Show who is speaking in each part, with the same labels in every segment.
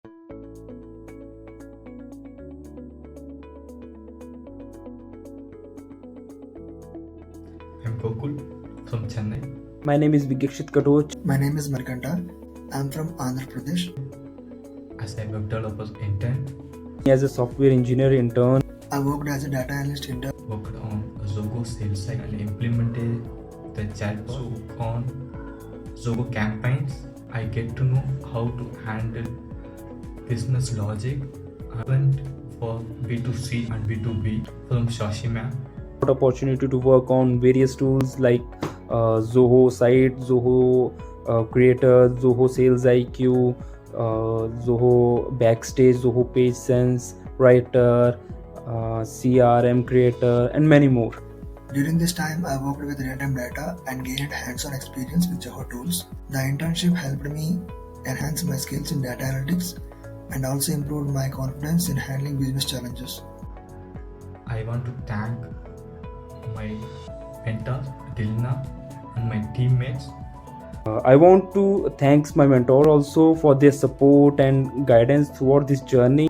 Speaker 1: I'm Gokul from Chennai.
Speaker 2: My name is Vigakshit Katoch.
Speaker 3: My name is Markanta. I'm from Andhra Pradesh.
Speaker 1: As a web developer intern,
Speaker 2: As a software engineer intern,
Speaker 3: I worked as a data analyst intern.
Speaker 1: worked on Zoho sales site and implemented the chatbot on Zoho campaigns. I get to know how to handle business logic. I went for B2C and B2B from Shashima.
Speaker 2: got opportunity to work on various tools like Zoho Site, Zoho Creator, Zoho Sales IQ, Zoho Backstage, Zoho Page Sense, Writer, CRM Creator, and many more.
Speaker 3: During this time, I worked with real-time data and gained hands-on experience with Zoho tools. The internship helped me enhance my skills in data analytics and also improved my confidence in handling business challenges.
Speaker 1: I want to thank my mentor Dilna and my teammates.
Speaker 2: I want to thank my mentor also for their support and guidance throughout this journey.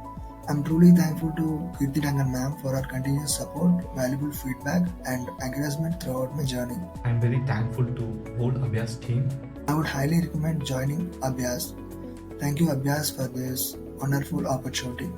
Speaker 3: I'm truly thankful to Kirti Dangan ma'am for her continuous support, valuable feedback and encouragement throughout my journey.
Speaker 1: I'm very thankful to whole Abhyaz team.
Speaker 3: I would highly recommend joining Abhyaz. Thank you Abhyaz for this wonderful opportunity.